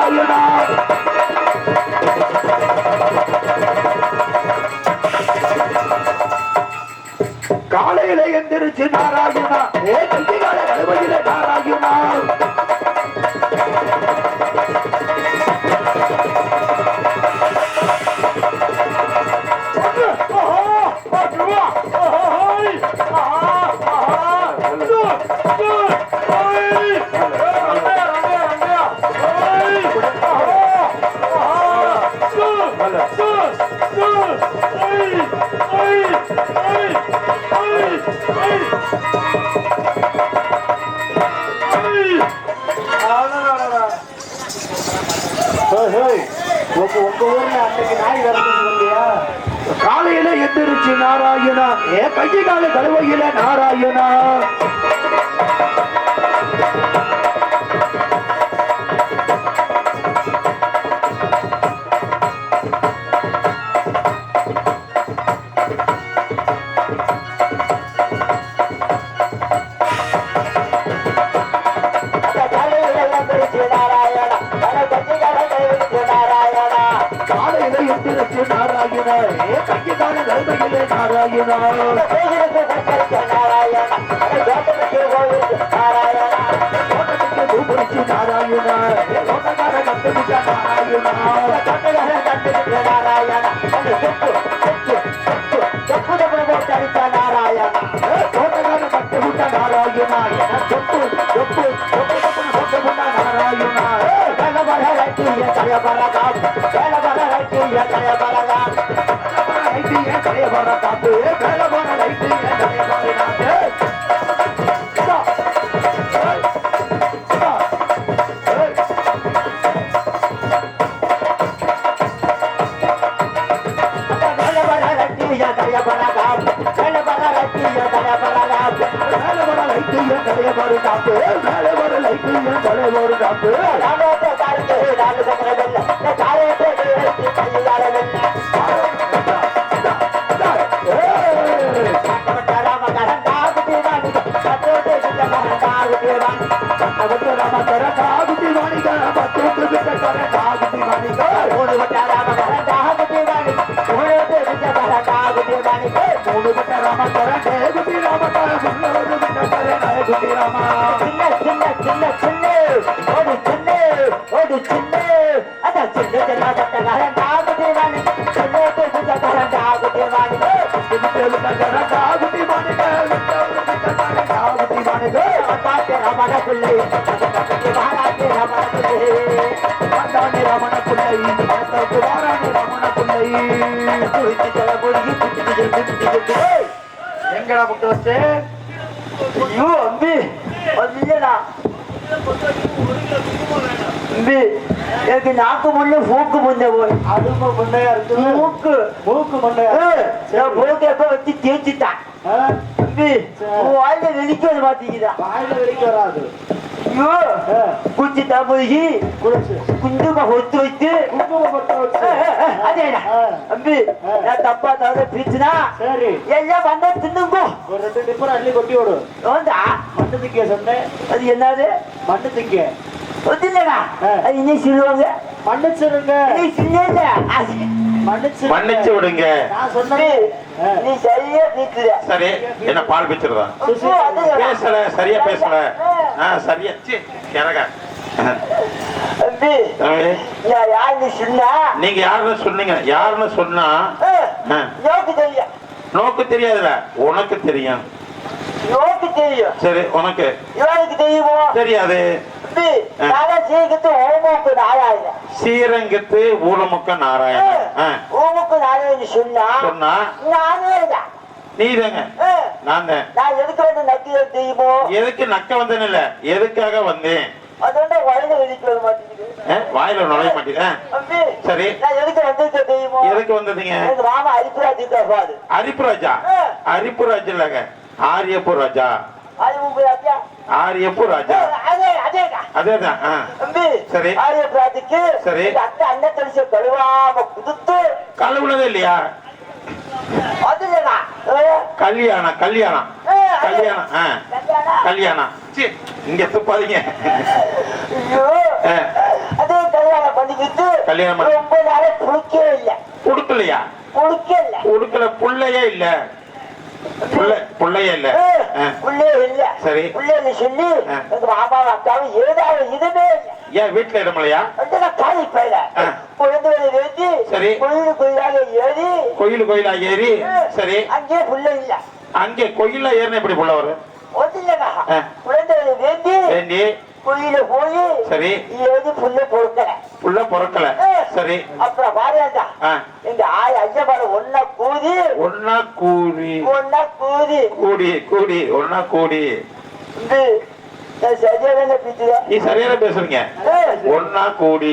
நாராயணா காலையில எந்திரிச்சு நாராயணா கைகால கழுவையில நாராயணா காலையில எந்திரிச்சு நாராயணா கையை கால கழுவையில நாராயணா எங்கடா புட்டு வச்சு எனக்கு நாக்கு முன்ன மூக்கு முன்ன போய் அதுவும் முன்னையா இருக்கு மூக்கு மூக்கு முன்னையா மூக்கு எப்ப வச்சு தேய்ச்சிட்டான் வாயில வெளிக்கிறது பாத்தீங்களா வாயில வெளிக்க வராது குச்சி தம்பி குங்கும ஒத்து வச்சு அதேடா அம்பி நான் தப்பா தவிர பிரிச்சுனா சரி எல்லாம் வந்தா தின்னுங்கோ ஒரு 2 டிப்பர் அள்ளி கொட்டி விடும் மண்ணு திங்க சொன்னேன் அது என்னது மண்ணு திங்க ஒத்துலடா அது என்ன சொல்லுவாங்க மன்னிச்சிருங்க நீ சின்ன மன்னிச்சு விடுங்க நான் சொன்னேன் நீ சரியா நீக்குற சரி என்ன பால் பிச்சிரதா பேசல சரியா பேசல சரியா கேரக நீங்க யாருன்னு சொன்னீங்க யாருன்னு சொன்னா நோக்கு தெரியாதுல உனக்கு தெரியும் நோக்கு தெரியும் சரி உனக்கு தெரியுமோ தெரியாது ஸ்ரீரங்கத்து ஊலமுக்க நாராயணன் ஊமுக்கு நாராயணன் சொன்னா நீதாங்க நான் தான் எதுக்கு வந்து நக்க தெரியுமோ எதுக்கு நக்க வந்தேன் இல்ல எதுக்காக வந்தேன் வாயில நுழைய மாட்டேங்குது சரி எதுக்கு வந்தீங்க அரிப்புராஜா அரிப்புராஜ் இல்லங்க ஆரியப்பூர் ராஜா ஆரியப்பூர் ராஜா அதேதான் சரி சரி கழுவுனதே இல்லையா கல்யாணம் கல்யாணம் கல்யாணம் கல்யாணம் இங்க துப்பாதீங்க கல்யாணம் ரொம்ப நாளே குளிக்கவே இல்ல. குடுக்கலையா? குளிக்கல. குடுக்கல. புள்ளையே இல்ல. புள்ளையே இல்ல. புள்ளையே இல்ல. சரி. புள்ளைன்னு சொல்லி எங்க மாமாவும் அக்காவும் ஏதாவது இதுவே இல்ல. ஏன் வீட்டுல இடமலையா? காலி பயில குழந்தை வேண்டி சரி கோயிலாக ஏறி கோயிலா ஏறி சரி அங்கே புள்ள இல்ல. அங்கே கோயிலா ஏறின எப்படி புள்ள வரும்? ஒன்றும் இல்லைண்ணா. குழந்தை வேண்டி கோயில போய் சரி ஏறி புள்ள பொறுக்கல. சரி அப்புறம் பாருங்க எங்க ஐயப்பாடு ஒன்னா கூடி சரியான பேசுற. நீ சரியான பேசுறீங்க. ஒன்னா கூடி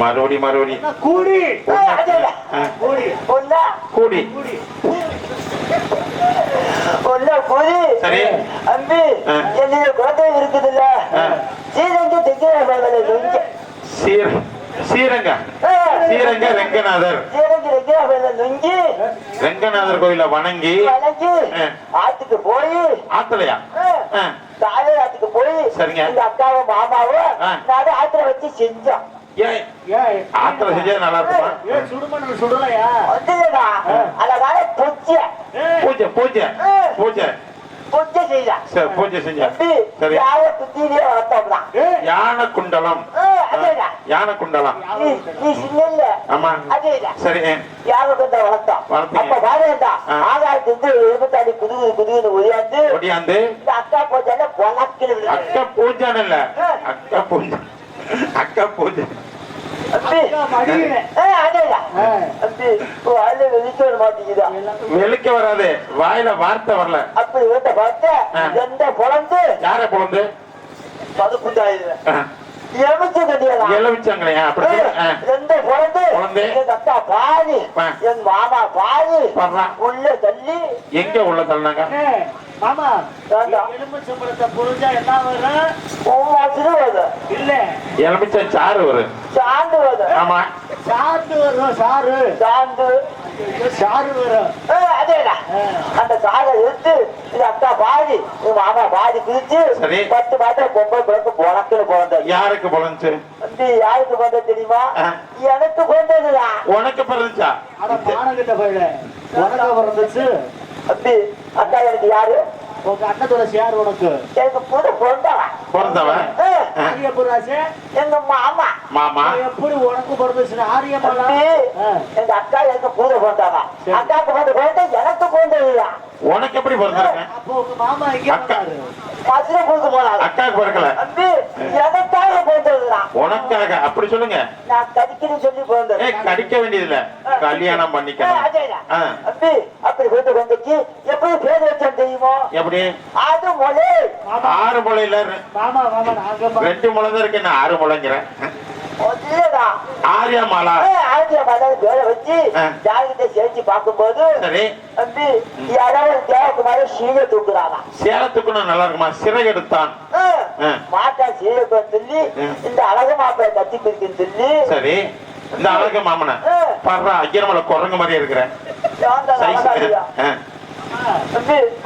மறுபடி கூடி ஒன்னா கூடி சரி அம்பி என்னுடைய குழந்தை இருக்குதுல்ல ஸ்ரீரங்க ஸ்ரீரங்க ரெங்கநாதர் ரெங்கநாதர் கோயில வணங்கி ஆத்துக்கு போய் ஆத்துலையா ஆத்துக்கு போய் சரிங்க இந்த அக்காவும் மாமாவும் நான் ஆத்துல வச்சு செஞ்சோம். ஆத்துல செஞ்சது நல்லா இருக்குமா? சுடலையா அழகான பூஜை பூஜை பூஜை பூஜை செஞ்சா சரி. யானை குண்டலம் ஆமா சரி ஒடியாந்து அக்கா பூஜை இல்ல அக்கா பூஜை வெளிக்க வராது. வாயில வார்த்தை வரல. அப்படி யார பொழந்து எலுமிச்சாங்களையா? அப்படி என் மாமா பாதி உள்ள தள்ளி எங்க உள்ள தள்ளினாங்க? மாமா எலுமிச்சம்பழத்தை புரிஞ்சா என்ன வரும்? இல்ல எலுமிச்சம் சாறு வரும். சாந்து வரும். ஆமா சாந்து வரும். சாறு வரும். அதேடா அந்த சாரை எடுத்து இது அக்கா பாதி மாமா பாதி பிரிச்சு 10 மாதம் பொம்பளை பிறகு பொணக்குன்னு பிறந்த. யாருக்கு பிறந்துச்சு? யாருக்கு பிறந்த தெரியுமா? எனக்கு பிறந்ததுதான். உனக்கு பிறந்துச்சா? மானங்கிட்ட போயிட உனக்கு பிறந்துச்சு. அப்படி அக்கா எனக்கு யாரு? உங்க அண்ணத்தோட யாரு உனக்கு? எனக்கு கூட பிறந்தவன் எங்க மாமா. எப்படி உனக்கு பிறந்துச்சு? ஆரியமாலா எங்க அக்கா எனக்கு கூட பிறந்தாவா? அக்காவுக்கு வந்து பிறந்த எனக்கு பிறந்ததுதான். உனக்கு எப்படி பிறந்தாங்க? அப்போ உங்க மாமா அக்காவுக்கு பிறக்கல. எனக்காக பிறந்ததுதான். உனக்காக அப்படி சொல்லுங்க. நான் கடிக்கணும்னு சொல்லி பிறந்தேன். கடிக்க வேண்டியதில்ல, கல்யாணம் பண்ணிக்கணும். அப்படி பிறந்த வந்துச்சு. எப்படி பேர் வச்சோம் தெரியுமோ? எப்படி? அது மொழி 6 முளையில 2 முளை தான் இருக்கு. நான் 6 முளைங்கிறேன். ஆரியமாலா பேரை வச்சு ஜாதகத்தை சேர்த்து பார்க்கும்போது தேவக்குமாரி சீலை தூக்குறாங்க. சேலை தூக்கணும் நல்லா இருக்குமா? சிறை எடுத்தான் மாட்டா சீலை சொல்லி இந்த அழகு மாப்பிளை கட்டி பிரிக்குன்னு சொல்லி சரி. இந்த அழகு மாமன பாடுறா ஐயர்மலை குரங்கு மாதிரி இருக்கிறேன்.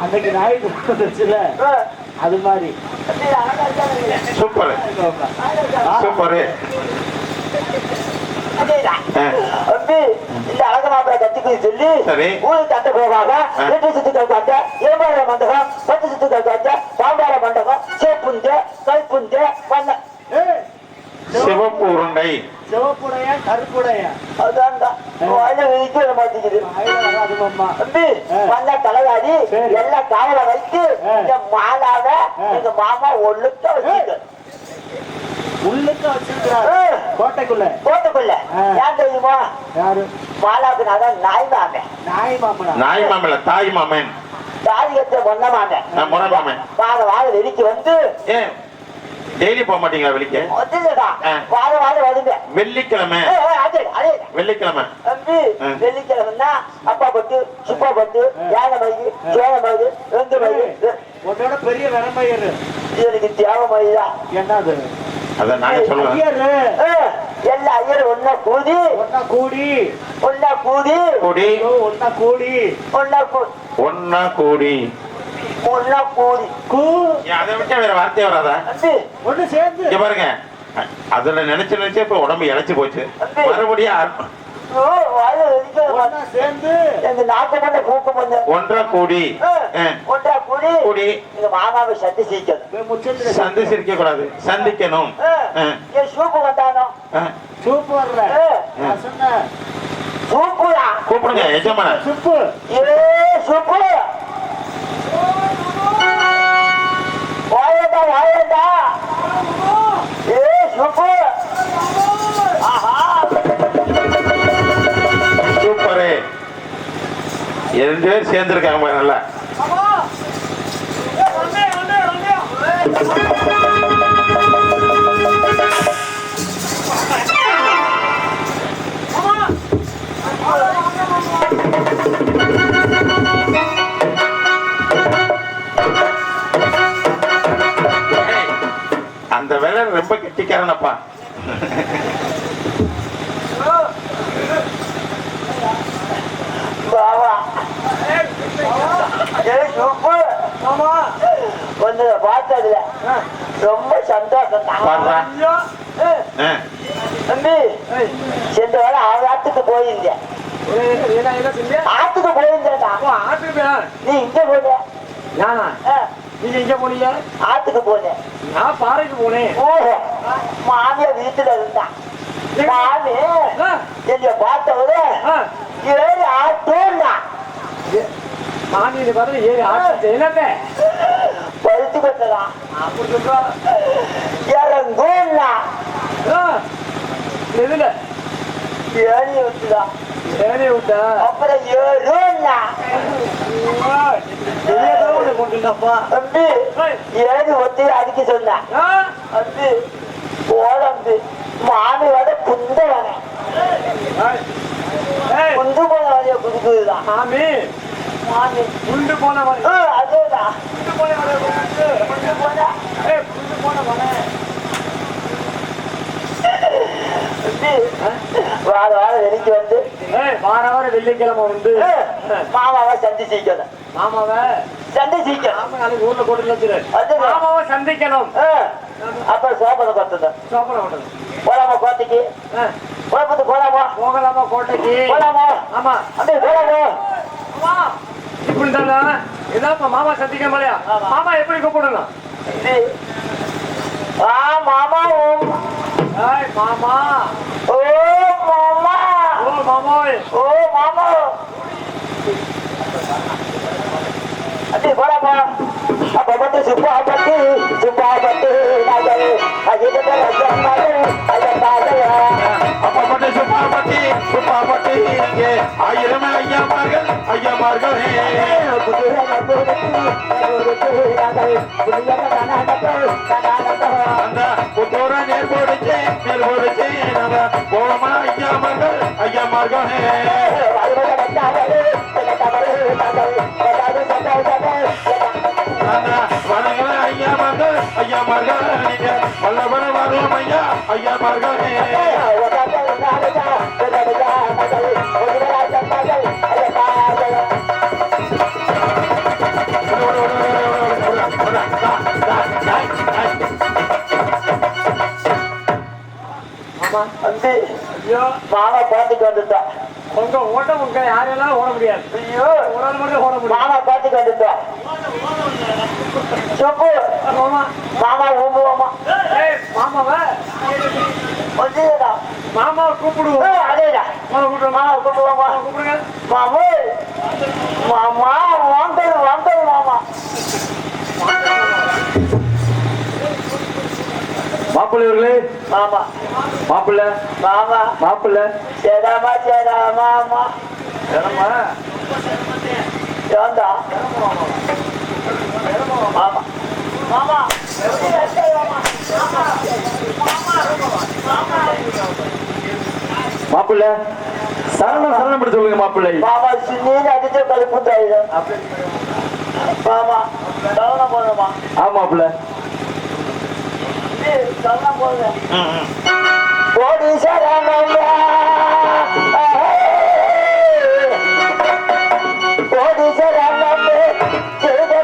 அன்னைக்கு நாய்க்கு அது மாதிரி சூப்பர் சூப்பர். இந்த அழகு மாப்பிளை கட்டிக்கு சொல்லி ஊருக்கு தட்ட போவாங்க. 8 சுத்துக்கள் காட்ட, 7 மண்டபம், 10 சுத்துக்கள் காட்ட, பாம்பார மண்டபம், சேப்புஞ்ச கல்புஞ்ச பண்ண சிவப்பு உருண்டை. சிவப்புடையா கருப்புடையா? அதான்டா மாட்டேங்குது. தலைவாடி எல்லாம் காவல வைத்து மாலாவ எங்க மாமா ஒழுக்க வச்சுக்க உள்ளுக்க வச்சிருக்கிறாரு. கோட்டைக்குள்ள ஏன் தெரியுமா? யாரு? மாலாவுக்கு நான் நாய் மாமன் தாய் மாமன் தாய் கட்ட மொன்ன மாமன் வாழ வெளிக்கு வந்து டெய்லி போக மாட்டீங்களா வெளிக்கு? வெள்ளிக்கிழமை வெள்ளிக்கிழமைன்னா அப்பா பட்டு சுப்பா பட்டு யானை மயிறு சோழ மயிறு 2 மயிறு உன்னோட பெரிய விளம்பயிறு எனக்கு தேவை மயிரா என்னது? அதான் நாங்க சொல்லுவோம். எல்லா ஐயரும் ஒன்னா கூடி அதை விட்டா வேற வார்த்தையே வராதா? ஒண்ணு சேர்ந்து பாருங்க. அதுல நினைச்சு நினைச்சு இப்ப உடம்பு இழைச்சு போச்சு மறுபடியும் சேர்ந்து எங்க நாட்டு பண்ண கூட்டம் வந்து ஒன்றா கூடி ஒன்றா கூடி கூடி எங்க மாமாவை சந்திச்சிருக்கணும் சந்திச்சிருக்க கூடாது சந்திக்கணும் சூப்பு வந்தானோ சூப்பு வர்ற சூப்புடா கூப்பிடுங்க எஜமான சுப்பு சுப்பு வாயடா வாயடா சுப்பு சூப்பரு 2 பேர் சேர்ந்திருக்காங்க நல்லா அந்த வேலை ரொம்ப கெட்டிக்காரனப்பா பார்த்ததுல ரொம்ப சந்தோஷம் தம்பி சென்ற வேலை ஆத்துக்கு போயிருந்தேன் ஆத்துக்கு போயிருந்தேன் நீ இங்க போன நானா நீங்க எங்க போனீங்க ஆத்துக்கு போனேன் நான் பாறைக்கு போனேன் ஓஹோ மாமியா வீட்டுல இருந்தான் மாமி என்ன பார்த்தவரு 7 ஆட்டோன்னா மாமியை பார்த்து 7 ஆட்டோ என்னத்த பருத்தி கொட்டலாம் அப்படி சொல்றா இறங்கூன்னா எதுல ஏணி விட்டுதான் ஏனே விட்டா அப்புறம் 7ன்னா கொண்டுப்பா தம்பி ஏணி ஒத்தி அடிக்க சொன்னா தம்பி போதம்பி மாமியோட குந்தவன குந்து போன வழிய குடுக்குதுதான் மாமி மாமி குண்டு போன வழி அதேதான் குண்டு போன வழிய குண்டு போன குண்டு போன வழி வார வாரம் வெளிக்கு வந்து வார வாரம் வெள்ளிக்கிழமை வந்து மாமாவை சந்திச்சிக்கணும் மாமாவை சந்திச்சிக்கணும் ஊர்ல போட்டு மாமாவை சந்திக்கணும் அப்புறம் சோபனை கொட்டணும் சோப்பனை கொட்டணும் போலாமா கோட்டைக்கு குழப்பத்து போலாமா போகலாமா கோட்டைக்கு போலாமா ஆமா அப்படியே போலாமா இப்படி தானே ஏதாவது மாமா சந்திக்க முடியா மாமா எப்படி கூப்பிடணும் மாமா மாமா ஓ மாமா ஓ மாமா ஓ மாமா அப்படியே போலாமா அப்ப வந்து சுப்பாபட்டி நகல் அப்பப்பட்ட சுப்பாபட்டி இங்கே 1000 ஐயாமார்கள் அந்த புத்தூர நேர் போடுச்சு போமா ஐயாமார்கள் வணங்கல ஐயாமார்கள் நீங்க வல்லவர வரும் ஐயாமார்கள் மாமா பாத்துக்கு வந்துட்டா உங்க ஓட்ட உங்க யாரெல்லாம் ஓட முடியாது ஐயோ ஒரு ஆள் மட்டும் ஓட முடியும் மாமா பாத்துக்கு வந்துட்டா சொப்பு மாமா மாமா ஊம்புவோமா மாமாவை வந்துடா மாமாவை கூப்பிடுவோம் அதேடா மாமா கூப்பிடுவோமா கூப்பிடுங்க மாமு மாமா வாங்கல் மாமா மாப்பிள்ளைவர்களே மாமா மாப்பிள்ள மாமா மாப்பிள்ள சேதாமா மாமா என்னம்மா ஏண்டா மாமா மாமா மாப்பிள்ள சரணம் படி சொல்லுங்க மாப்பிள்ளை மாமா நீங்க அடிச்ச கழுப்பு தாயிடும் மாமா சரணம் போதுமா ஆமா மாப்பிள்ள சரணம் போதுங்க கோடி சரணம்யா கோடி சரணம் சொல்லுங்க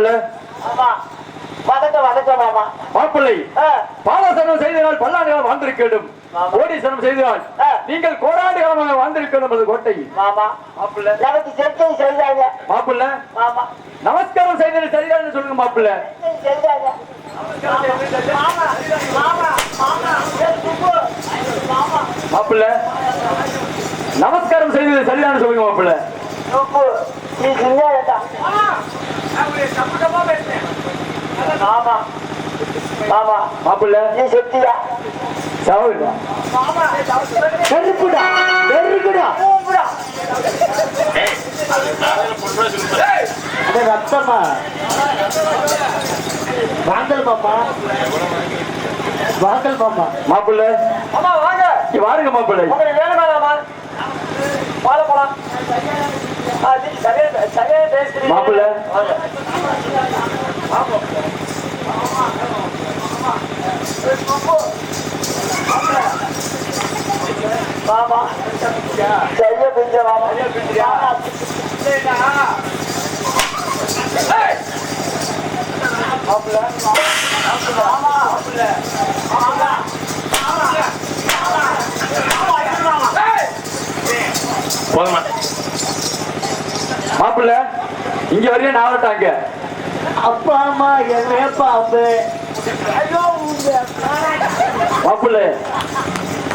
மாப்பிள்ளை ஆமா வணக்கம் மாமா. மாப்பிள்ளை ஆ, பாலசனம் செய்ததால் பல்லாண்டுகள் வாழ்ந்திருக்க வேண்டும். ஆமா. கோடீசனம் செய்ததால் ஆ. நீங்கள் கோடாண்டு காலமாக வாழ்ந்திருக்க வேண்டும் அது கோட்டை. மாமா மாப்பிள்ளை எனக்கு செஞ்சு செய்தாங்க மாப்பிள்ளை மாமா. நமஸ்காரம் செய்தது சரிதான்னு சொல்லுங்க மாப்பிள்ளை. செய்தாங்க மாமா மாமா மாமா சுப்பு மாமா மாப்பிள்ளை நமஸ்காரம் செய்தது சரிதான்னு சொல்லுங்க மாப்பிள்ளை. சுப்பு நீ செஞ்சாடா மாமா மாமா. மாப்பிள்ளை நீ செத்தியா சவுடா மாமா கருப்புடா கருப்புடா ஏய், அது காலையில பொண்ணு சொல்லுங்க. அட ரத்தமா வாங்கல் மாமா வாங்கல் மாமா. மாப்பிள்ளை அம்மா வாங்க இங்க வாருங்க மாப்பிள்ளை. உங்களுக்கு வேணுமாடாமா வாழ போலாம். சரியா பேசுறீங்க மாப்பிள்ளை மாமா சரியா பிஞ்ச மாமா போதுமா? மாப்பிள்ளை இங்க வரையும் நான் வரட்டாங்க. அப்பா அம்மா என்ன பாம்பு மாப்பிள்ளை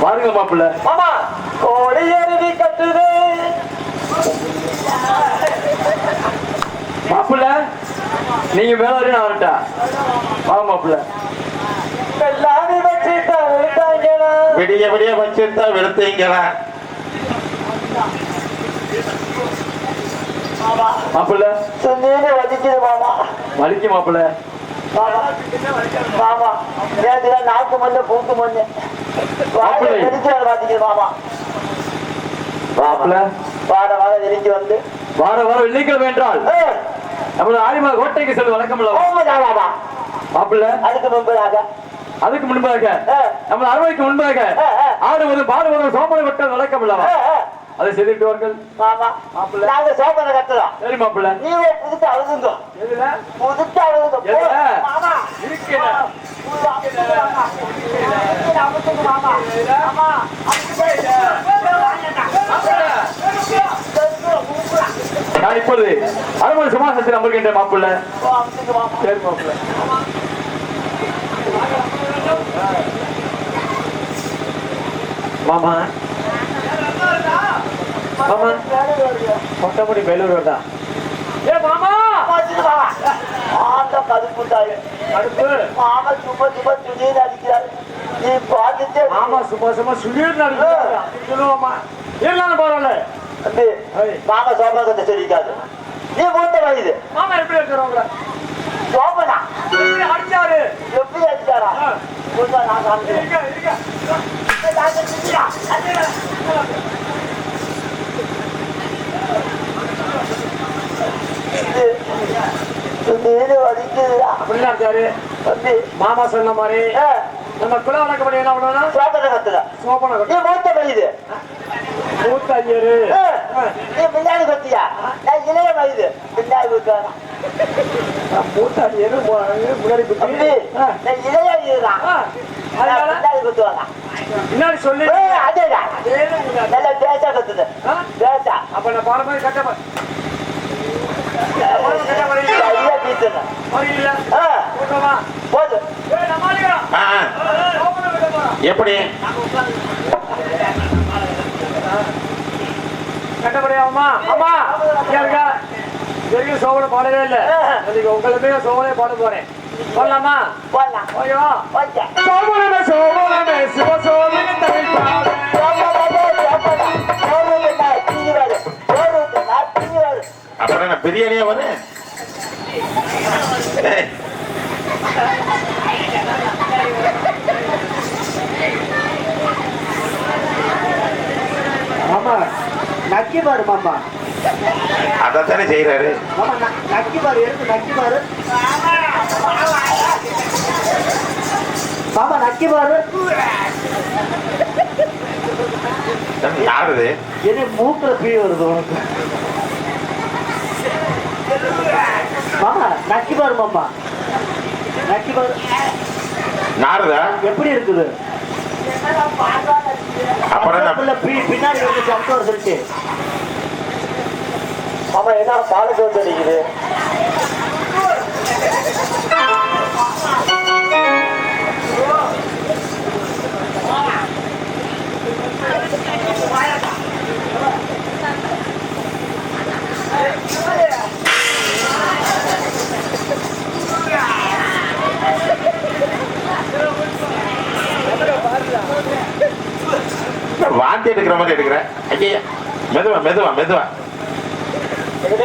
வாருங்க மாப்பிள்ளை. மாமா கோழி அருவி கட்டுது மாப்பிள்ளை நீங்க மேல வரையும் நான் வரட்டா வா மாப்பிள்ளை. எல்லாமே வச்சுட்டாங்களா விடிய விடிய வச்சிருந்தா வெளுத்தீங்களா? மாப்பிள்ளை சொன்னீங்க வலிக்குது மாமா வலிக்கு மாப்பிள்ளை. மாமா மாமா நேற்று நாக்கு மண்ணு பூக்கு மண்ணு மாப்பிள்ளை. வலிக்குது மாமா மாப்பிள்ளை வாட வாட நெருங்கி வந்து வார வாரம் வெள்ளிக்கிழமை என்றால் நமது ஆலிமா கோட்டைக்கு செல்வது வழக்கம் அல்லவா மாமா மாப்பிள்ளை. அதுக்கு முன்பதாக அதுக்கு முன்பாக நமது அரவைக்கு முன்பாக ஆடுவதும் பாடுவதும் சோமனை கொட்டது வழக்கம் அல்லவா அதை செய்துட்டு வார்கள் மாமா மாப்பிள்ளை. நாங்க சோப்பனை கட்டுறோம் சரி மாப்பிள்ளை. நீங்க புதுசா அழுதுங்க எதுல புதுசா அழுதுங்க எதுல? மாமா இருக்கிற நான் இப்பொழுது அரண்மனை சுமாசத்தில் அமர்கின்ற மாப்பிள்ளை. சரி மாப்பிள்ளை. மாமா மாமா கொட்டப்படி வேலூர் தான். ஏ மாமா அடுப்பு மாமா சும்மா சும்மா துணியில் அடிக்கிறாரு நீ பார்த்துட்டு மாமா சும்மா சும்மா சுழியர் சொல்லுவாமா இருந்தாலும் பரவாயில்ல. தம்பி, மாமா சோபனா கட்ட சொல்லிக்காது நீ மூத்த வயது மாமா எப்படி இருக்கிறவங்கள சோபனா அடிச்சாரு எப்படி அடிச்சாரா மூத்தா நான் காமிக்கிறேன் நீரு வலிக்குதுடா அப்படிலாம் அடிச்சாரு. தம்பி மாமா சொன்ன மாதிரி நம்ம குல வழக்கப்படி என்ன பண்ணணும் சோபனை கட்டுதா சோப்பனை நீ மூத்த வயது மூத்த ஐயரு நீ பின்னாடி கட்டியா நான் இளைய வயது பின்னாடி குத்துவானா மூத்த ஐயரு முன்னாடி குத்தி தம்பி நான் இளைய வயதுதான் அதனால பின்னாடி குத்துவானா முன்னாடி சொல்லி அதேதான் நல்ல பேசா கத்துது பேசா அப்ப நான் பாட மாதிரி கட்ட சரியா பீசணும் போது ஆ, ஆ. எப்படி? கட்டப்படியாமா அம்மா இருக்க வரைக்கும் சோழனை பாடவே இல்லை. இன்னைக்கு உங்களுக்கு சோழனை பாட போறேன். போடலாமா? போடலாம் ஓகேவா? ஓகே சோழனே சோழனே சிவசோழனே தமிழ் பாடு. அப்புறம் நான் பிரியாணியா வரேன்? ஏய், மாமா நக்கி பாரு மாமா அதைத்தானே செய்யறாரு. மாமா நக்கி பாரு எடுத்து நக்கி பாரு மாமா நக்கி பாரு யாருது? என்ன மூக்குல பீ வருது உனக்கு மாமா நக்கி பாரு மாமா, நக்கி பாரு நாருதா எப்படி இருக்குது. அப்புறம் என்ன? பின்னாடி வந்து சம்சோர் இருக்கு. மாமா என்ன பாலுக்கு வந்து அடிக்குது. வாந்தி எடுக்கிற மாதிரி எடுக்கிறேன். ஐயா மெதுவா மெதுவா மெதுவா.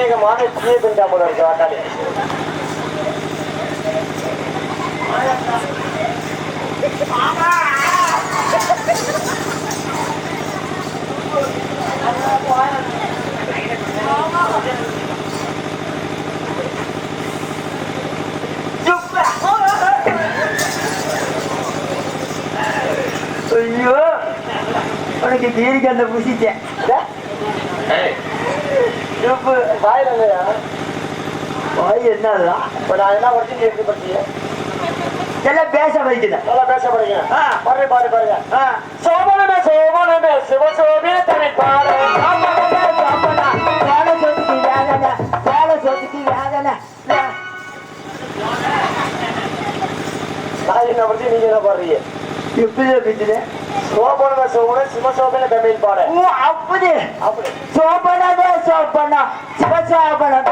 எங்க மாடு கீழே திண்டா போல இருக்கு வாட்டாளி. ஐயோ உனக்கு தீரிக்க அந்த புசிச்சேன். ஏய், வாயில இல்லையா? வாய் என்னதான் இப்ப நான் என்ன படிச்சு நீ எப்படி படிச்சீங்க? எல்லாம் பேச வைக்கிறேன். நல்லா பேச படிங்க. ஆ. பாரு பாரு பாருங்க. சோமனமே சோமனமே சிவசோமே தமிழ் பாடு. வேலை சொத்துக்கு வேதனை, வேலை சொத்துக்கு வேதனை. நான் என்ன படிச்சு நீங்க என்ன பாடுறீங்க? எப்படி பிடிச்சது? சோமனமே சோமனே சிவசோமே தமிழ் பாடு. ஓ அப்படி அப்படி சோபனமே சோபனா சிவசோபனம்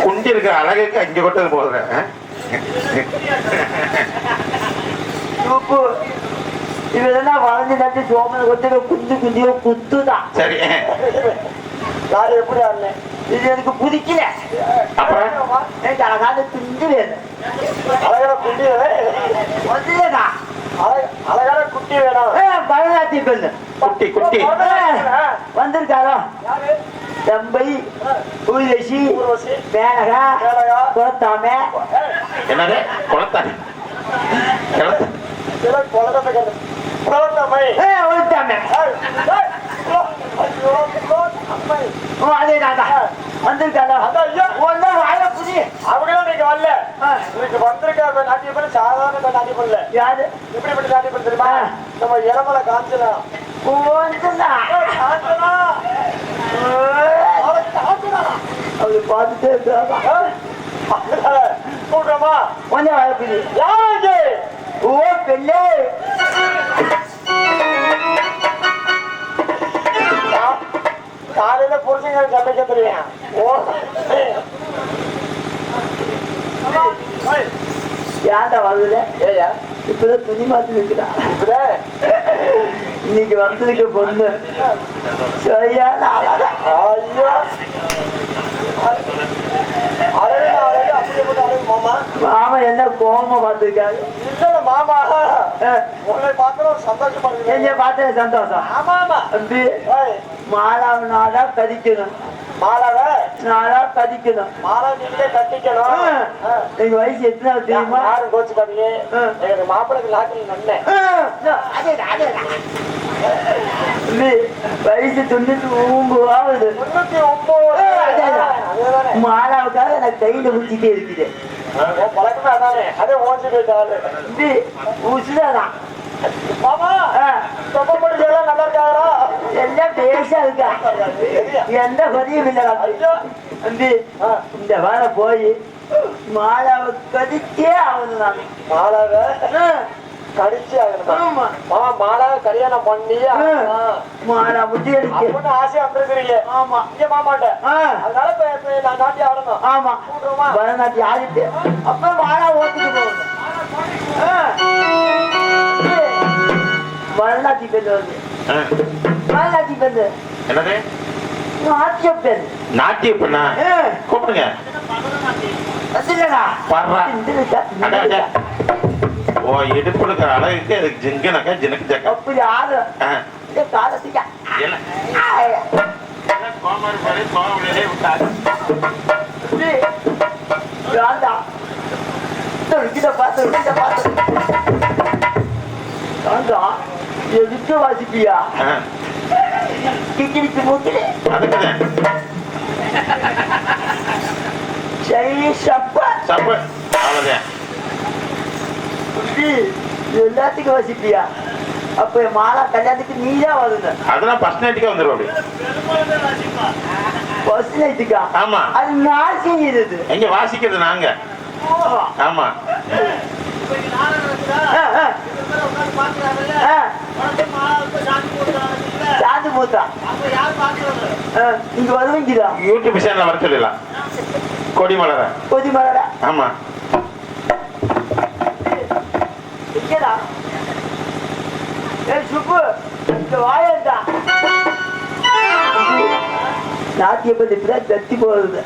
குண்டி இருக்கிற அழகுக்கு அங்க கொட்டது போதுறேன். உப்பு இவெல்லாம் வளைஞ்சு தட்டி சோமனை கொத்து குஞ்சு குஞ்சியோ குத்துதான். சரி யாரு எப்படி ஆடுனேன்? இது எனக்கு பிடிக்கல. அப்புறம் எனக்கு அழகான துண்டு வேணும். அழகான குண்டி வந்துலடா அழகான குட்டி வேணும். பரதநாட்டிய பெண்ணு குட்டி குட்டி வந்திருக்காரோ யாரு? தம்பை ஊர்வசி ஊர்வசி, மேனகா மேனகா, குளத்தாமே. என்னது குளத்தாடி கிளத்த சில குழந்தை கண்டு குழந்தை உளுத்தாமே அதே தாத்தா வந்திருக்காரோ ஒன்னும் வாழ புதி. அவங்களும் நீங்க வரல. இன்னைக்கு வந்திருக்க நாட்டிய பண்ண சாதாரண நாட்டிய பண்ணல. யாரு எப்படிப்பட்ட நாட்டிய பண்ண தெரியுமா? நம்ம இளமலை காஞ்சனா. அவரு பார்த்துட்டே இருக்காங்க. கூட்டமா கொஞ்சம் வாழ புதி. யாரு? ஓ பெண்ணே காலையில புரிஞ்சுங்க சண்டைக்க தெரியும். ஏன்டா வருதுல ஏயா இப்பதான் துணி மாத்தி வைக்கிறான். இப்படியே இன்னைக்கு வந்திருக்க பொண்ணு சரியான அழகா. ஐயோ அழகு அழகு அப்படியே போட்டு அழகு மாமா. மாமா என்ன கோபமா பார்த்திருக்காரு. இல்ல மாமா உங்களை பார்க்கணும் சந்தோஷமா இருக்கு. என்ன பார்த்தேன் சந்தோஷம். ஆமா ஆமா தம்பி மாலாவை நாளா கதிக்கணும், மாலாவை நாளா கதிக்கணும். மாலா நீங்களே கட்டிக்கணும். எங்க வயசு எத்தனை தெரியுமா? யாரும் கோச்சுக்காதீங்க. எங்க மாப்பிளைக்கு நாட்டில் நன்னேன். தம்பி வயசு 99 ஆகுது. 99. மாலாவுக்காக எனக்கு கையில ஊத்திட்டே இருக்குது. பழக்கமே அதானே. அதே ஓஞ்சி போயிட்டாரு. தம்பி உசுதான் மாமா தொப்பை போட்டு எல்லாம் நல்லா இருக்காங்களா? எல்லாம் பேசா இருக்கா, எந்த பதியும் இல்லை. தம்பி இந்த வாரம் போய் மாலாவை கதிச்சே ஆகணும். நான் மாலாவை கடிச்சு ஆகணுமா? ஆமா மாமா மாலாவை கல்யாணம் பண்ணி மாலா முட்டி அடிக்க அப்படின்னு ஆசையா வந்திருக்கிறீங்க. ஆமா இங்க மாமாட்ட அதனால இப்ப நான் நாட்டி ஆடணும். ஆமா கூட்டுருமா? பரதநாட்டியம் ஆடிட்டு அப்புறம் மாலா ஓட்டிட்டு போகணும். பரதநாட்டிய பெண் வருது. பரதநாட்டிய பெண் என்னது நாட்டிய பெண். நாட்டிய பெண்ணா? கூப்பிடுங்க. வந்துடா பாடுறா. ஓ இடுப்பு இருக்கிற அழகுக்கு அதுக்கு ஜிங்கனக்கா ஜினக்கு ஜக்கா அப்படி ஆளு காலத்துக்கு கோமாரி பாரு கோவிலே விட்டாரு எதுக்கு வாசிப்பியா கிக்கிரிக்கு மூக்கிலே அதுக்குதான் சரி சப்பா சப்பு அவ்வளவுதான் எல்லாத்துக்கும் வாசிப்பியா அப்ப மாலா கல்யாணத்துக்கு நீதான் வருங்க அதெல்லாம் ஃபர்ஸ்ட் நைட்டுக்கே வந்துடும் அப்படி ஃபர்ஸ்ட் நைட்டுக்கா ஆமா அது நான் செய்யுது எங்க வாசிக்கிறது நாங்க ஆமா சாந்து மூத்தா இங்க வருவீங்களா யூடியூப் சேனல்ல வர சொல்லலாம் கொடி மலர கொதி மலரா ஆமா இங்கடா ஏய் சுப்பு இந்த வாயடா நாட்டிய பத்தி தத்தி போகுது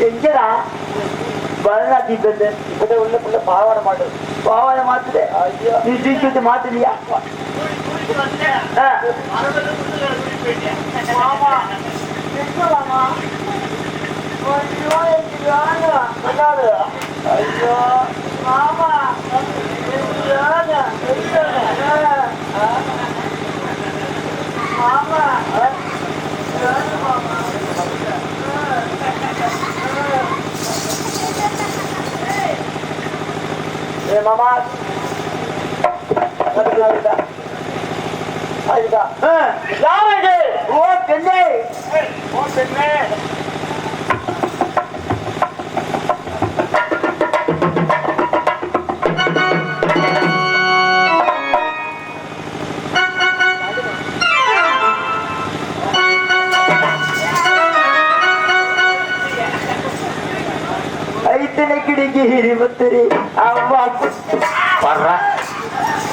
எங்கடா பரதநாட்டியத்தை இப்ப உள்ள புள்ள பாவாடை மாட்டுது பாவாடை மாத்துது ஐயோ நீ தூக்கிட்டு மாத்துலியா மாமா ஐயோ மாமா மாமா மாமா யாரு ஓ பெண்ணே ஓ பெண்ணே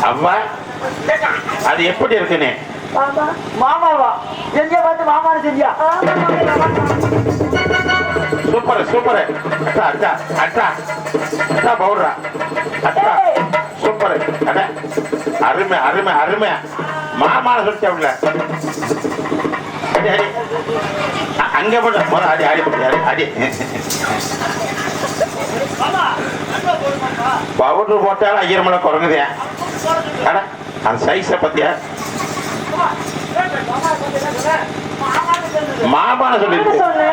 அவ்வா அது எப்படி இருக்குன்னு மாமாவா செஞ்ச பார்த்து மாமான்னு செஞ்சியா சூப்பர் சூப்பர் அட்டா அட்டா அட்டா அட்டா பவுடரா அட்டா சூப்பர் அட அருமை அருமை அருமை மாமான சொல்லிட்டேன் அடி அடி அங்க போட போற அடி அடி அடி அடி பவுடர் போட்டாலும் ஐயர்மலை குறைங்குதே அட அந்த சைஸ பத்தியா மாமான சொல்லிட்டு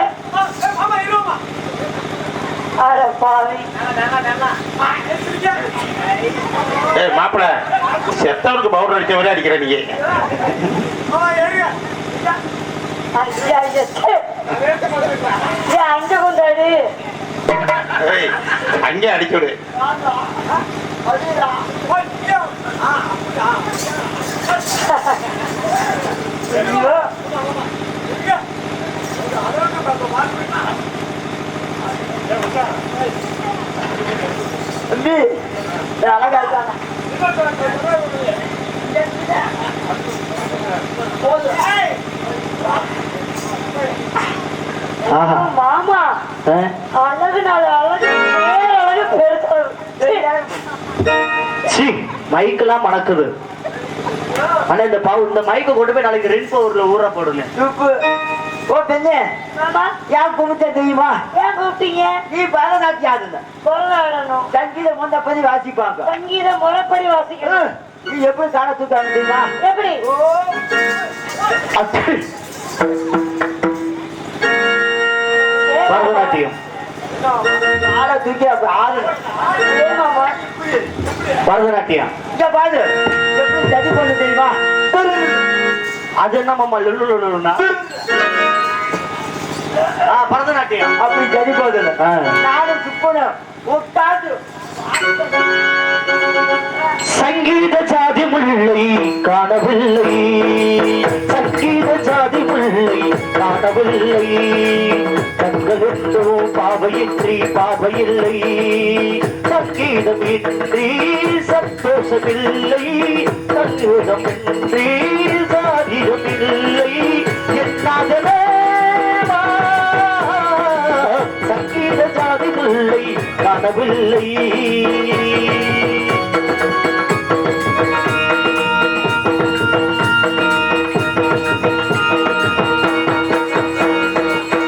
மாப்பிள்ள செத்தவனுக்கு பவுடர் அடிச்ச வரை அடிக்கிற நீங்க அங்க கொண்டாடு அங்கே அடிச்சுடு அழகா இருக்காங்க மாமா அழகு நாள் அழகு அழகு பெருசு மைக்கெல்லாம் மணக்குது ஆனா இந்த இந்த மைக்க கொண்டு போய் நாளைக்கு ரெயின் பவர்ல ஊற போடுங்க ஓ பெண்ணே ஏன் கூப்பிட்ட தெரியுமா ஏன் கூப்பிட்டீங்க நீ பரதநாட்டியம் ஆடுங்க பொருளாடணும் சங்கீத முந்தப்படி வாசிப்பாங்க சங்கீத முறைப்படி வாசிக்கணும் நீ எப்படி சாண தூக்காங்க தெரியுமா எப்படி பரதநாட்டியம் ஆளை தூக்கி அப்படி ஆடணும் பரதநாட்டியம் இங்க பாரு எப்படி சரி பண்ண தெரியுமா அது என்ன மாமா லுல்லுன்னா பரதநாட்டியம் அப்படி சரி போகுது நானும் சுப்பனும் ஒட்டாது சங்கீத ஜாதி முல்லை காணவில்லை சங்கீத ஜாதி முல்லை காணவில்லை கண்களுண்டோ பாவையின்றி பாவையில்லை சங்கீதம் இன்றி சந்தோஷமில்லை சங்கீதமின்றி சாதியமில்லை என்னாகவே காணவில்லை.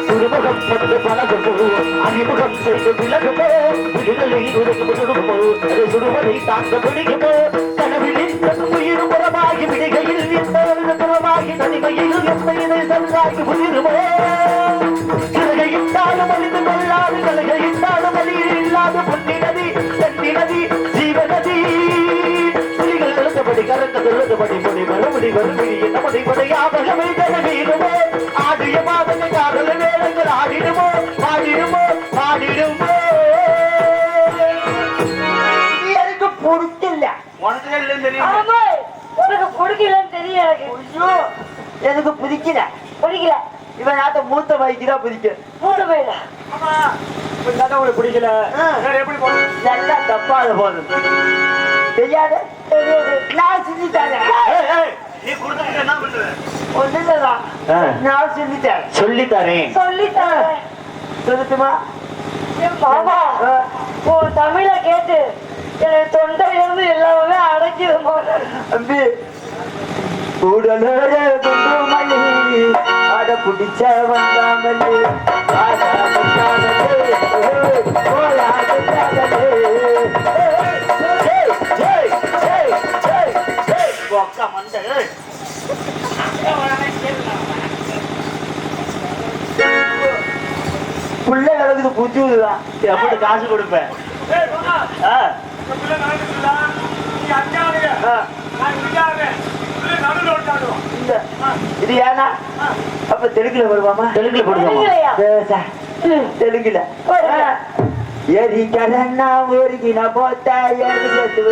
திருமுகம் வந்து பழகுமோ, அறிமுகம் செய்து விலகுமோ, விடுதலை உதவுமோ, அது சுடுவதை தாங்க பிடிக்குமோ, கனவில் உயிர் புறமாகி விடுகையில் புறமாகி தனிமையில் எத்தனை சல்லாகி உயிர்மோ, கிழகையிட்டாலும் அழிந்து கொள்ளாது கலகையிட்டாலும் அழியில் இல்லாத பொன்னினதி தன்னினதி ஜீவநதி புலிகள் எழுந்தபடி கரங்க தொழுதபடி முடி மறுபடி மறுபடி என்னபடி படையாபகமே ஜனவீருமோ, ஆடிய மாதனை காதல வேளங்கள் ஆடிடுமோ பாடிடுமோ பாடிடுமோ. எனக்கு பிடிக்கல. உனக்கு இல்லைன்னு தெரியும். ஆமா உனக்கு பிடிக்கலன்னு தெரியும் எனக்கு. ஐயோ, எனக்கு பிடிக்கல. பிடிக்கல. இவன் நாட்ட மூத்த வைக்கிறா பிடிக்கும். மூணு பேர் ஆமா இப்ப இந்த ஆட்டம் உங்களுக்கு பிடிக்கல. வேற எப்படி போகணும்? நல்லா தப்பாத போதும் தெரியாது. நான் செஞ்சுட்டேன். நீ கொடுத்துட்டு என்ன பண்ற? ஒன்றுதான் நான் செஞ்சுட்டேன். சொல்லித்தரேன். சொல்லித்தரேன். சொல்லட்டுமா? மாமா உன் தமிழ கேட்டு எனக்கு தொண்டையிலிருந்து எல்லாமே அடைக்குது போல. அம்பி உடலோட குண்டுமல்லி ஆட பிடிச்ச வந்தாமல்லி புள்ள கிடக்குது புச்சுதான். எப்படி காசு கொடுப்பேன்? ஏய் மாமா, ஆ, இந்த பிள்ளை நடக்குதுல்ல, நீ அஞ்சாவதுங்க. நான் இஞ்சாவது. பிள்ளை நடுவில் ஓட்டாடுவோம். இந்த இது ஏன்னா அப்ப தெலுங்குல வருவாமா? தெலுங்குல போடுவாமா? தெலுங்குலயா? பேச தெலுங்குல எரிக்கடன்னா ஊருகின போத்த எரிசத்து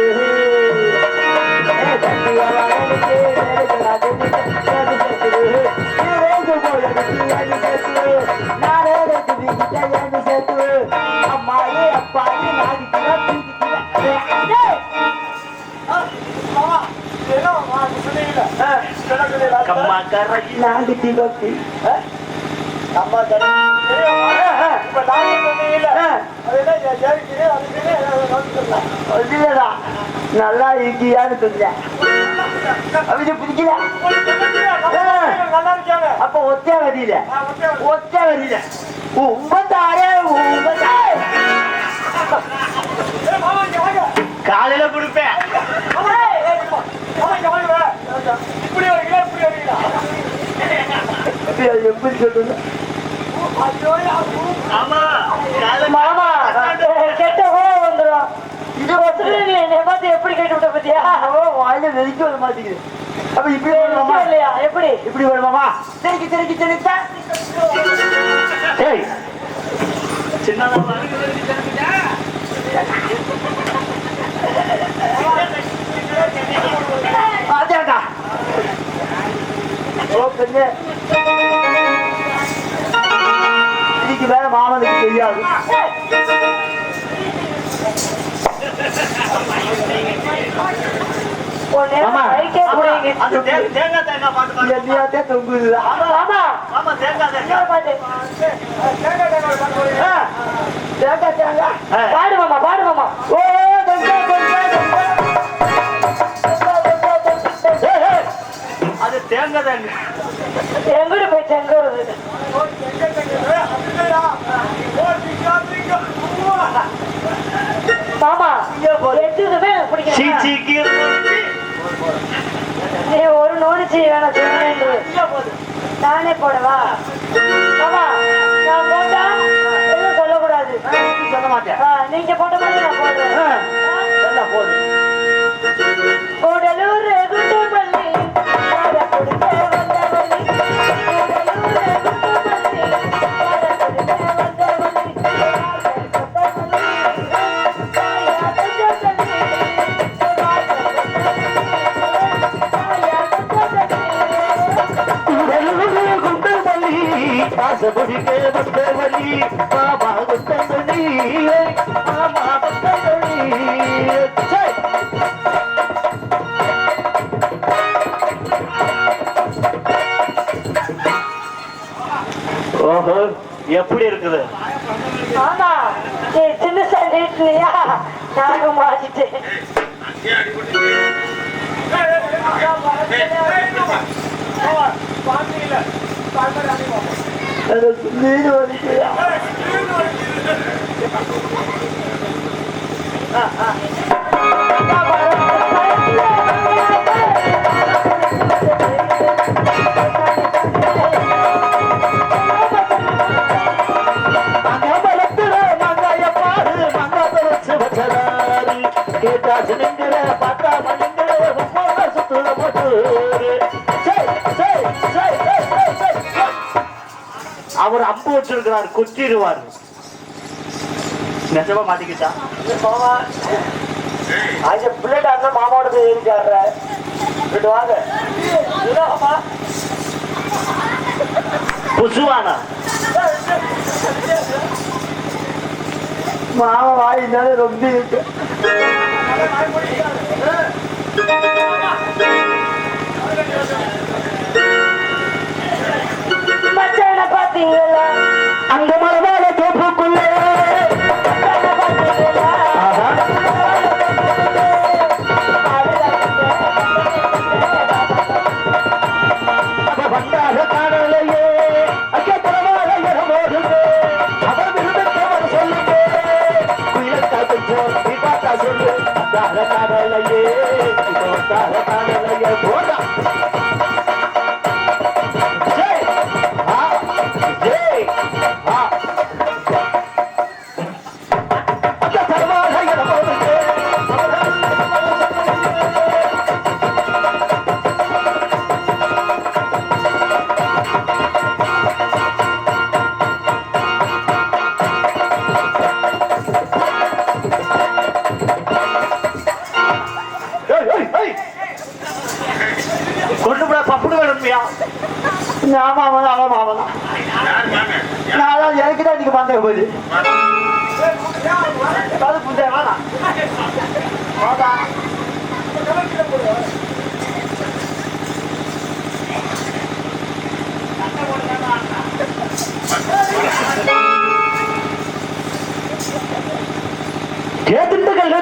அம்மாயே அப்பாயே மாமா, என்ன மாமா, நீ சொன்னீங்கல்ல? சொன்னீங்கல்ல? கம்மாக்கார நாகிட்டி பக்தி அம்மா தெரியுமா? இப்ப நானே சொன்னீங்கல்ல? அது என்ன, ஜெயிக்கிறேன், அதுக்குன்னு அதுலதான் நல்லா இருக்கியான்னு சொன்னேன். அவங்க பிடிக்கல. நல்லா இருக்காங்க. அப்ப ஒத்தே வரியில ஒத்தே வரியில உம்பத்தாரே உம்பத்தாரே மாமா இங்க வாங்க. காலையில கொடுப்பேன். மாமா இங்க வாங்க. இப்படி வரீங்களா, இப்படி வரீங்களா? எப்படி சொல்றது? ஆமா, காலையில மாமா கெட்ட கோவம் வந்துடும். இது நீ என்னை பார்த்து எப்படி கேட்டு விட்ட பத்தியா? வாயில வெறிக்க வர மாட்டேங்குது. அப்ப இப்படி விஷயம் வருமாமா? இல்லையா? எப்படி இப்படி வருமாமா? தெருக்கு தெருக்கு தெருக்கா ஏய், சின்னதா அதேடா ஓ பெண்ணே, இன்னைக்கு வேற மாமனுக்கு தெரியாது. ஒரு நேரம் மாமா, பைக்கே புரியுங்க. அந்த தேங்காய் தேங்காய் பாட்டு பாடு. எல்லாத்தே தொங்குதுதான். மாமா ஆமா, தேங்காய் தேங்காய். இன்னொரு பாட்டு தேங்கா தேங்கா பாடு மாமா, பாடு மாமா. ஓ தெங்கா தெங்கா தெங்கா ஏய், ஏய், அது தேங்காய் தேங்காய். எங்கிட்டு போய் செங்குறது? மாமா எதுவுமே எனக்கு பிடிக்கல. சீச்சிக்கு நீ ஒரு நோடிச்சு வேணாம் சொன்னேன். நானே போடவா? மாமா நான் போட்டா எதுவும் சொல்லக்கூடாது. சொல்ல மாட்டேன். நீங்க போட்ட மாதிரி நான் போடுறேன். நல்லா போதும். கூடலூர் குண்டுமல்லி பாட கொடுக்க வந்தவள்ளி. கூடலூர் குண்டுமல்லி பாட கொடுக்க வந்தவள்ளி. காசபடிக்கே வந்த வழி மாமா குத்தங்கடி மாமா குத்தங்கடி. ஓஹோ, எப்படி இருக்குது? ஆமா சின்ன சாண்டி மாட்டியா நானும் மாட்டிட்டேன். நீர் வந்துட்டியா? அவர் அம்பு வச்சிருக்கிறார், கொத்திடுவார். நெசமா மாட்டிக்கிட்டா மாமா அங்க பிள்ளைட்டு அந்த மாமாவோட போய் ஏறிக்காடுற வாங்க அம்மா புசுவானா மாமா வாயினால ரொம்ப இருக்கு. மச்சான பாத்தீங்களா அந்த மரவால தோப்புக்குள்ளே வந்தார காணலையே அங்கே பரவாயில்ல இடமோதுங்க அவர் விரும்பத்தவர் சொல்லுங்க குயிலக்காத்து போய் பார்த்தா சொல்லு வந்தார காணலையே இப்போ வந்தார காணலையே போடா கொண்டு போட பப்புடு வேணும்யா. ஆமா ஆமா ஆமா நான் எனக்கு தான் இன்னைக்கு பந்தய போகுது.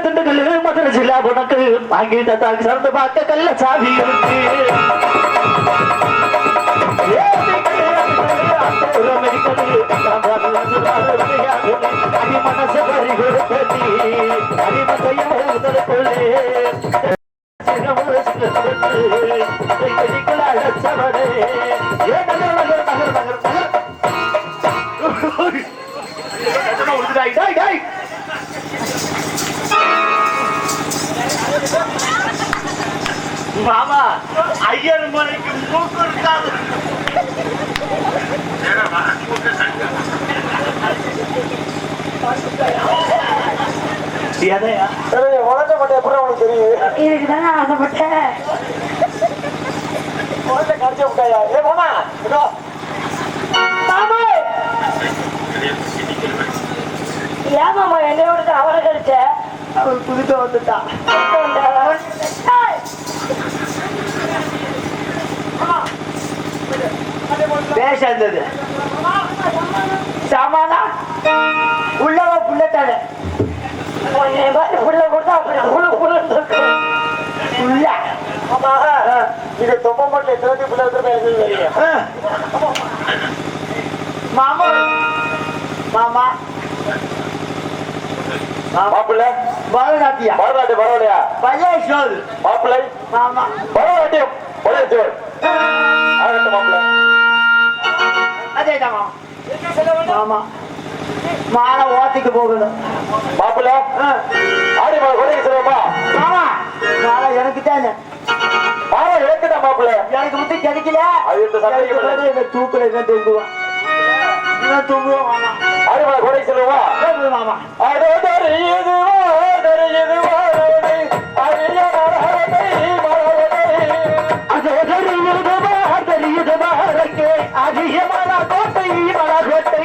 திண்டுக்கல் மதுரை ஜில்லா உனக்கு வாங்கிட்ட தாக்கு சரந்து பார்க்க கல்ல சாவி இருக்கு. அடி மனசு பறி கொடுப்பதி அடிமத்தைய முதலுக்குள்ளே அழைச்சவனே மாமா ஐயர் மலைக்கு மூக்கு இருக்காது. உனக்கு மட்டும் எப்படி உனக்கு தெரியும்? இதுக்குதானே ஆசைப்பட்டேன். உனக்கு கடிச்சு விட்டாயா? ஏ மாமா இதோ மாமா ஏன் மாமா என்னையோட அவரை கடிச்ச அவர் புதுக்க வந்துட்டான். பேச இருந்தது சாமானா உள்ளவ புள்ளத்தானே புள்ள கொடுத்தா அப்படி புள்ள உள்ள ஆமா நீங்க தொப்ப மட்டும் எத்தனை பிள்ளை எடுத்துருக்கீங்க? மாமா மாமா மாப்பிள்ள பரதநாட்டியா பரவாயில்ல பரவாயில்லையா பையன் சோது மாப்பிள்ளை மாமா பரவாயில்லையும் பழைய ஆகட்டும் மாப்பிள்ள அதேதான் மாமா மாலை ஓத்திக்கு போகணும் மாப்பிள்ள ஆடி மாலை கொடைக்கு சொல்லுமா மாமா மாலை எனக்கு தானே மாலை இழக்குதான் மாப்பிள்ள எனக்கு மட்டும் கிடைக்கல அது இந்த சண்டைக்கு இல்லை. என்ன தூக்குற என்ன தூங்குவான் இவன் தூங்குவான் மாமா ஆடி மாலை கொடைக்கு சொல்லுமா மாமா அதோ தெரியுதுவா தெரியுதுவா அரிய மரத்தை அதோ தெரியுதுமா அதிகமான கோட்டை மலகோட்டை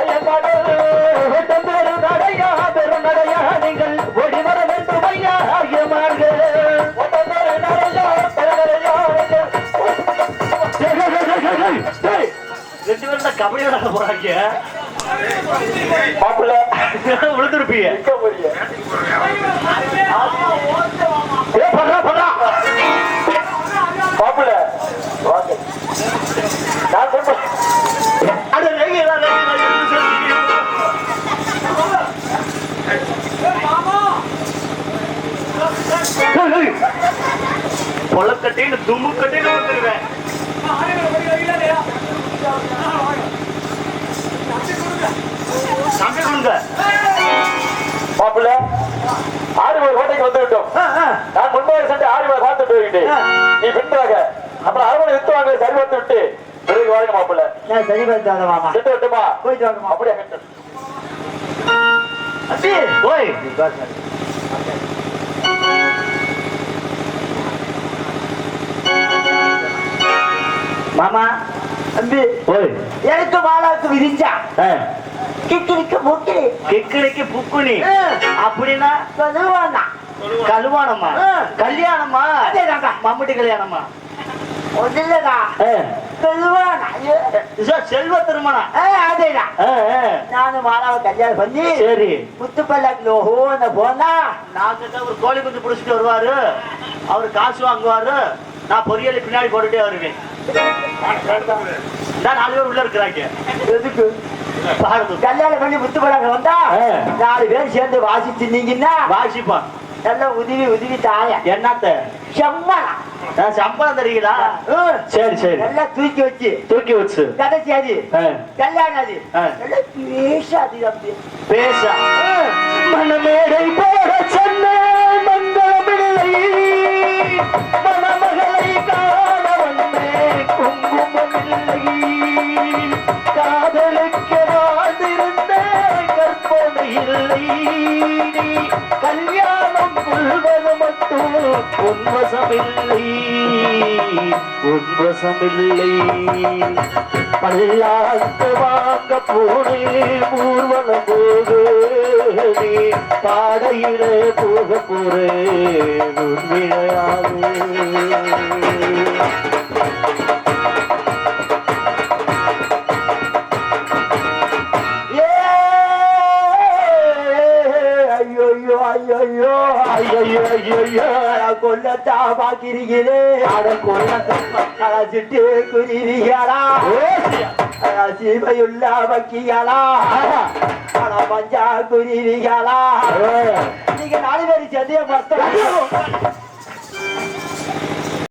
ஐயா போறாங்க மாப்பிள்ள விழுந்துருப்பீங்க எங்க போறீங்க பண்றா பண்றா மாப்பிள்ள வாங்க நான் சொல்றேன் அது பொலக்கட்டின்னு தும்பு கட்டின்னு வந்துருவேன் தம்பி கொடுங்க மாப்பிள்ள ஆறுவர் கோட்டைக்கு வந்து விட்டோம் நான் முன்பாக சென்று ஆறுவர் பார்த்துட்டு வருகிட்டேன் நீ பின்பாக அப்புறம் அரவணை நிறுத்துவாங்க சரி பார்த்து விட்டு பிறகு வாங்க மாப்பிள்ள நான் சரி பார்த்தாத மாமா சென்று விட்டுமா போயிட்டு வாங்கம்மா அப்படியே கட்டு. அம்பி ஓய் மாமா அம்பி ஓய் எனக்கு மாலாவுக்கு விரிஞ்சா கிக்கிரிக்கு முக்கிரி கிக்கிரிக்கு புக்குனி அப்படின்னா சொல்லுவானா கல்யாணமா கல்யாணமா அதேதாங்க மம்முட்டி கல்யாணமா ஒன்றில்லடா சொல்லுவானா செல்வ திருமணம் அதேதான் நானும் மாலாவை கல்யாணம் பண்ணி சரி முத்து பல்லாக்கு ஓஹோன்னு போனா நாங்க ஒரு கோழி குஞ்சு புடிச்சிட்டு வருவாரு அவரு காசு வாங்குவாரு நான் பொரியலை பின்னாடி போட்டுட்டே வருவேன் நான் 4 பேர் உள்ள இருக்கிறாங்க எதுக்கு பாருங்க கல்யாணம் பண்ணி முத்து பல்லாக்கு வந்தா 4 பேர் சேர்ந்து வாசிச்சிருந்தீங்கன்னா வாசிப்பான் எல்லாம் உதவி உதவி தாய என்னத்த செம்மலாம் சம்பளம் தரீங்களா சரி சரி எல்லாம் தூக்கி வச்சு தூக்கி வச்சு கடைசி அது கல்யாணம் அது எல்லாம் பேசாது தம்பி பேச மணமேடை போட சொன்ன மங்களமில்லை மணமகளை காண வந்தே குங்குமமில்லை காதலுக்கு வாழ்ந்திருந்த கற்பனை இல்லை நீ கல்யாணம் கொள்வது மட்டும் உன்வசமில்லை உன்வசமில்லை பல்லாக்கு வாங்க போனே ஊர்வலம் போது நீ பாடையில போக போறே விளையாது ஐயோ கொல்லத்தா பாக்கிறீங்களே அட கொல்லத்தை சிட்டு குருவிகளா சீமையுள்ள வக்கிகளா அட பஞ்சா குருவிகளா நீங்க 4 பேரும் சேர்ந்தே பார்த்தோம்